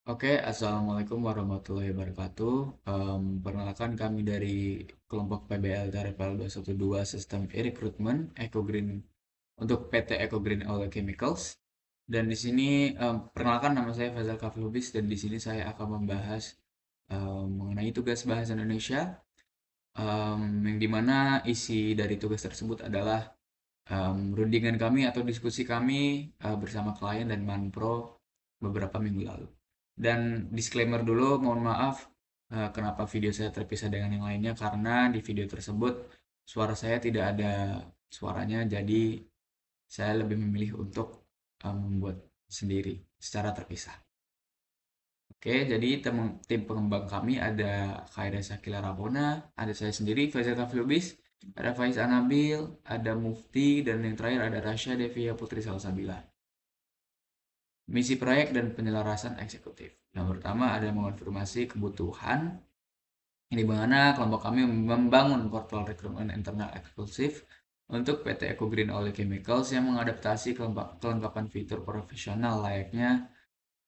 Oke, Assalamualaikum warahmatullahi wabarakatuh. Perkenalkan kami dari kelompok PBL TRPL 212 Sistem E-Recruitment Eco Green untuk PT Eco Green Oil Chemicals. Dan di sini perkenalkan nama saya Faisal Kafilubis dan di sini saya akan membahas mengenai tugas bahasa Indonesia yang dimana isi dari tugas tersebut adalah rundingan kami atau diskusi kami bersama klien dan Manpro beberapa minggu lalu. Dan disclaimer dulu, mohon maaf kenapa video saya terpisah dengan yang lainnya karena di video tersebut suara saya tidak ada suaranya, jadi saya lebih memilih untuk membuat sendiri secara terpisah. Oke, jadi tim pengembang kami ada Khaira Shakila Rabona, ada saya sendiri, Faisal Kafilubis, ada Faiz Anabil, ada Mufti, dan yang terakhir ada Rasya Devia Putri Salsabila. Misi proyek dan penyelarasan eksekutif. Yang pertama ada mengonfirmasi kebutuhan, di mana kelompok kami membangun portal rekrutmen internal eksklusif untuk PT Eco Green Oil Chemicals yang mengadaptasi kelengkapan fitur profesional layaknya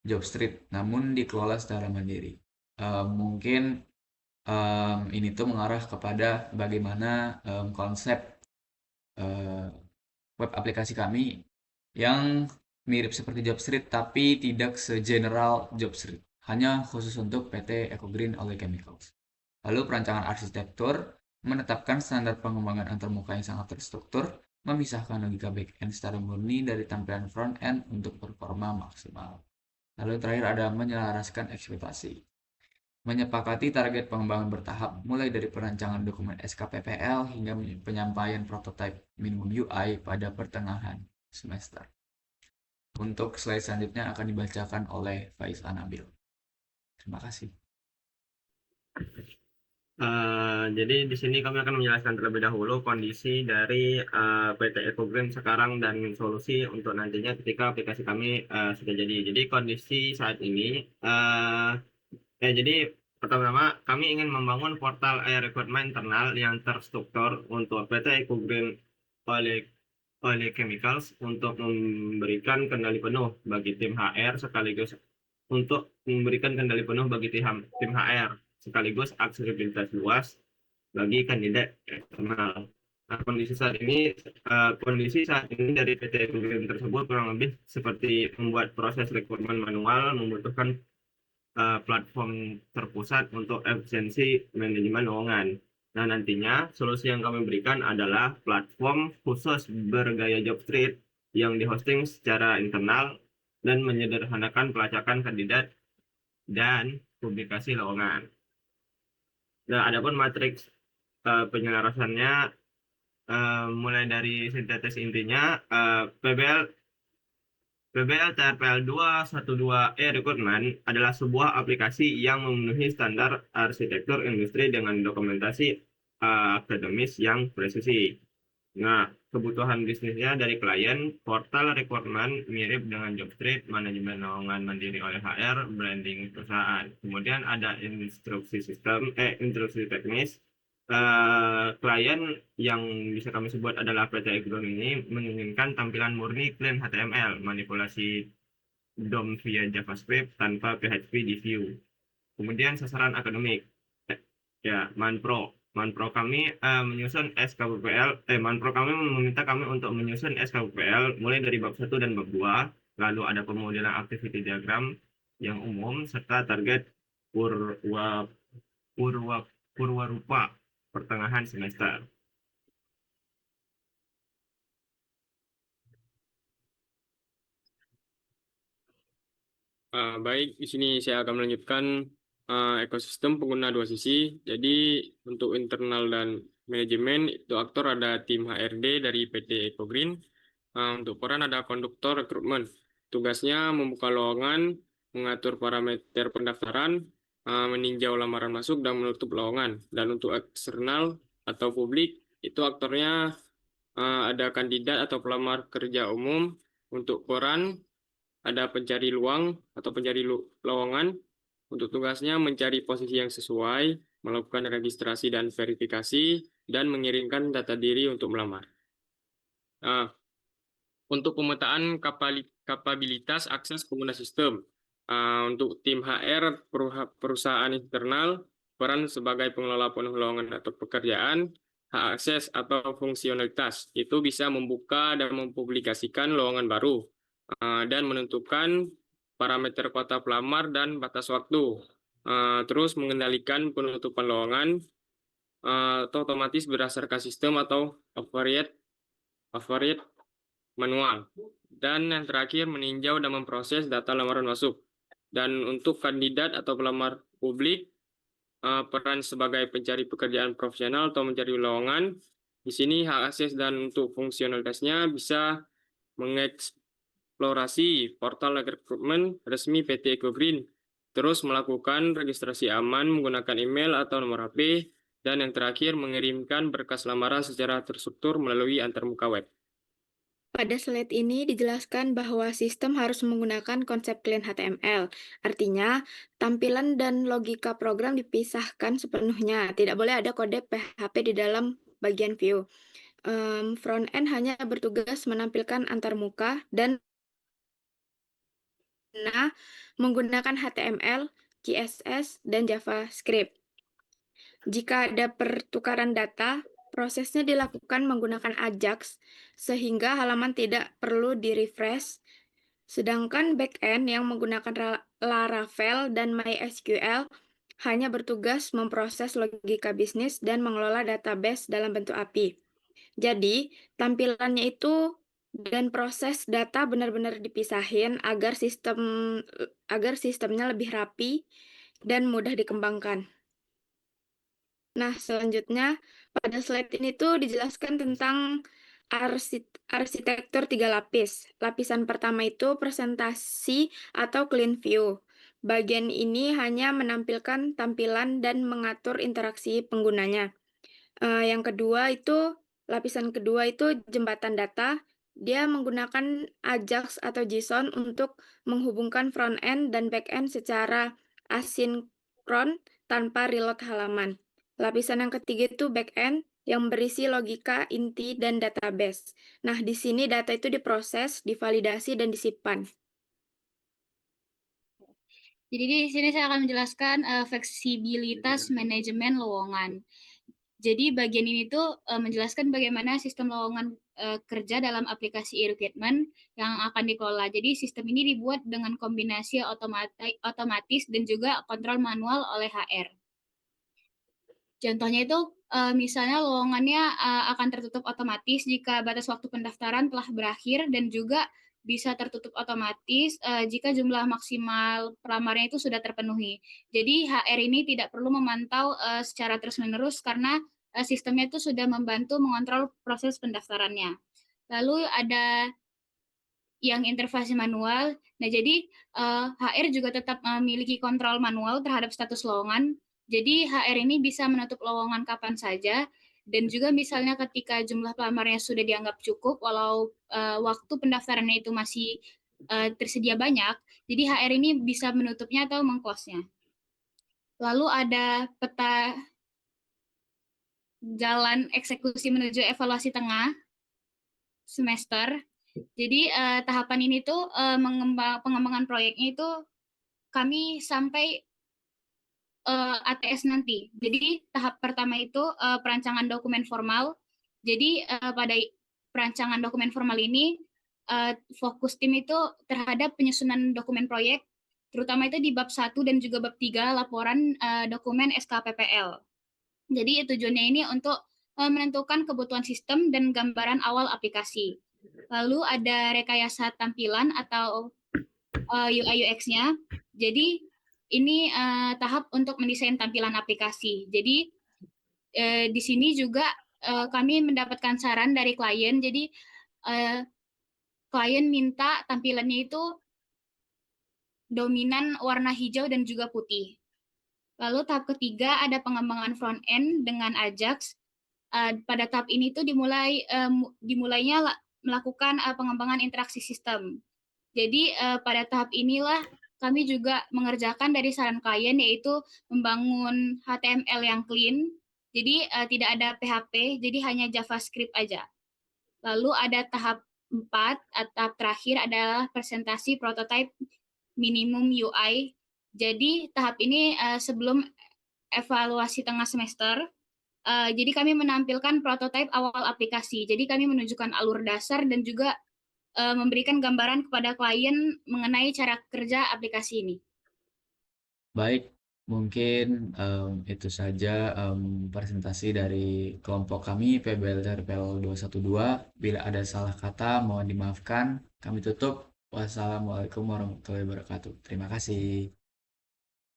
Jobstreet, namun dikelola secara mandiri. Mungkin ini tuh mengarah kepada bagaimana konsep uh, web aplikasi kami yang mirip seperti Jobstreet tapi tidak segeneral Jobstreet, hanya khusus untuk PT Eco Green Oil Chemicals. Lalu perancangan arsitektur menetapkan standar pengembangan antarmuka yang sangat terstruktur, memisahkan logika back-end secara murni dari tampilan front-end untuk performa maksimal. Lalu terakhir ada menyelaraskan ekspektasi. Menyepakati target pengembangan bertahap mulai dari perancangan dokumen SKPPL hingga penyampaian prototipe minimum UI pada pertengahan semester. Untuk slide selanjutnya akan dibacakan oleh Faiz Anabil. Terima kasih. Jadi di sini kami akan menjelaskan terlebih dahulu kondisi dari PT Ecogreen sekarang dan solusi untuk nantinya ketika aplikasi kami sudah jadi. Jadi kondisi saat ini, jadi pertama-tama kami ingin membangun portal e-recruitment internal yang terstruktur untuk PT Ecogreen Oil Chemicals untuk memberikan kendali penuh bagi tim HR sekaligus untuk memberikan kendali penuh bagi tim HR sekaligus aksesibilitas luas bagi kandidat eksternal. Nah, kondisi saat ini dari PT Green tersebut kurang lebih seperti membuat proses rekrutmen manual membutuhkan platform terpusat untuk efisiensi manajemen lowongan. Nah, nantinya solusi yang kami berikan adalah platform khusus bergaya Jobstreet yang dihosting secara internal dan menyederhanakan pelacakan kandidat dan publikasi lowongan. Nah, adapun matriks penyelarasannya mulai dari sintetis intinya PBL TRPL 212 E-Recruitment adalah sebuah aplikasi yang memenuhi standar arsitektur industri dengan dokumentasi akademis yang presisi. Nah, kebutuhan bisnisnya dari klien, portal rekrutmen mirip dengan Jobstreet, manajemen lowongan mandiri oleh HR, branding perusahaan. Kemudian ada instruksi teknis. Klien yang bisa kami sebut adalah PT Ekron ini menginginkan tampilan murni clean HTML, manipulasi DOM via JavaScript tanpa PHP di view. Kemudian sasaran akademik. Ya, Manpro. Manpro kami meminta kami untuk menyusun SKPPL mulai dari bab 1 dan bab 2, lalu ada pemodelan activity diagram yang umum serta target purwa purwa purwarupa pertengahan semester. Baik, di sini saya akan melanjutkan ekosistem pengguna dua sisi. Jadi untuk internal dan manajemen itu aktor ada tim HRD dari PT Ecogreen. Untuk peran ada konduktor rekrutmen. Tugasnya membuka lowongan, mengatur parameter pendaftaran, meninjau lamaran masuk dan menutup lowongan. Dan untuk eksternal atau publik itu aktornya ada kandidat atau pelamar kerja umum. Untuk peran ada pencari luang atau pencari lowongan. Untuk tugasnya mencari posisi yang sesuai, melakukan registrasi dan verifikasi, dan mengirimkan data diri untuk melamar. Nah, untuk pemetaan kapabilitas akses pengguna sistem, Untuk tim HR perusahaan internal, peran sebagai pengelola penuh lowongan atau pekerjaan, hak akses atau fungsionalitas itu bisa membuka dan mempublikasikan lowongan baru dan menentukan parameter kuota pelamar dan batas waktu. Terus mengendalikan penutupan lowongan atau otomatis berdasarkan sistem atau override manual. Dan yang terakhir meninjau dan memproses data lamaran masuk. Dan untuk kandidat atau pelamar publik, peran sebagai pencari pekerjaan profesional atau mencari lowongan, di sini hak akses dan untuk fungsionalitasnya bisa mengeksplorasi portal rekrutmen resmi PT Ecogreen, terus melakukan registrasi aman menggunakan email atau nomor HP, dan yang terakhir mengirimkan berkas lamaran secara terstruktur melalui antarmuka web. Pada slide ini dijelaskan bahwa sistem harus menggunakan konsep clean HTML. Artinya, tampilan dan logika program dipisahkan sepenuhnya. Tidak boleh ada kode PHP di dalam bagian view. Front-end hanya bertugas menampilkan antarmuka dan menggunakan HTML, CSS, dan JavaScript. Jika ada pertukaran data, prosesnya dilakukan menggunakan Ajax, sehingga halaman tidak perlu di-refresh. Sedangkan backend yang menggunakan Laravel dan MySQL hanya bertugas memproses logika bisnis dan mengelola database dalam bentuk API. Jadi, tampilannya itu dan proses data benar-benar dipisahin agar sistemnya lebih rapi dan mudah dikembangkan. Nah, selanjutnya pada slide ini tuh dijelaskan tentang arsitektur 3 lapis. Lapisan pertama itu presentasi atau clean view. Bagian ini hanya menampilkan tampilan dan mengatur interaksi penggunanya. Lapisan kedua itu jembatan data. Dia menggunakan Ajax atau JSON untuk menghubungkan front-end dan back-end secara asinkron tanpa reload halaman. Lapisan yang ketiga itu back-end yang berisi logika, inti, dan database. Nah, di sini data itu diproses, divalidasi, dan disimpan. Jadi di sini saya akan menjelaskan fleksibilitas manajemen lowongan. Jadi bagian ini tuh menjelaskan bagaimana sistem lowongan kerja dalam aplikasi e-recruitment yang akan dikelola. Jadi sistem ini dibuat dengan kombinasi otomatis dan juga kontrol manual oleh HR. Contohnya itu misalnya lowongannya akan tertutup otomatis jika batas waktu pendaftaran telah berakhir dan juga bisa tertutup otomatis jika jumlah maksimal pelamarnya itu sudah terpenuhi. Jadi HR ini tidak perlu memantau secara terus-menerus karena sistemnya itu sudah membantu mengontrol proses pendaftarannya. Lalu ada yang intervensi manual. Nah, jadi HR juga tetap memiliki kontrol manual terhadap status lowongan. Jadi HR ini bisa menutup lowongan kapan saja dan juga misalnya ketika jumlah pelamarnya sudah dianggap cukup walau waktu pendaftarannya itu masih tersedia banyak, jadi HR ini bisa menutupnya atau meng-close-nya. Lalu ada peta jalan eksekusi menuju evaluasi tengah semester. Jadi tahapan ini tuh pengembangan proyeknya itu kami sampai ATS nanti. Jadi tahap pertama itu perancangan dokumen formal. Jadi pada perancangan dokumen formal ini fokus tim itu terhadap penyusunan dokumen proyek, terutama itu di bab 1 dan juga bab 3 laporan dokumen SKPPL. Jadi tujuannya ini untuk menentukan kebutuhan sistem dan gambaran awal aplikasi. Lalu ada rekayasa tampilan atau UI UX-nya. Jadi ini tahap untuk mendesain tampilan aplikasi. Jadi di sini juga kami mendapatkan saran dari klien. Jadi klien minta tampilannya itu dominan warna hijau dan juga putih. Lalu tahap ketiga ada pengembangan front end dengan Ajax. Pada tahap ini tuh dimulainya melakukan pengembangan interaksi sistem. Jadi pada tahap inilah kami juga mengerjakan dari saran klien yaitu membangun HTML yang clean. Jadi tidak ada PHP, jadi hanya JavaScript aja. Lalu ada tahap 4, tahap terakhir adalah presentasi prototype minimum UI. Jadi tahap ini sebelum evaluasi tengah semester, jadi kami menampilkan prototipe awal aplikasi. Jadi kami menunjukkan alur dasar dan juga memberikan gambaran kepada klien mengenai cara kerja aplikasi ini. Baik, mungkin itu saja presentasi dari kelompok kami PBL TRPL 212. Bila ada salah kata mohon dimaafkan. Kami tutup. Wassalamualaikum warahmatullahi wabarakatuh. Terima kasih.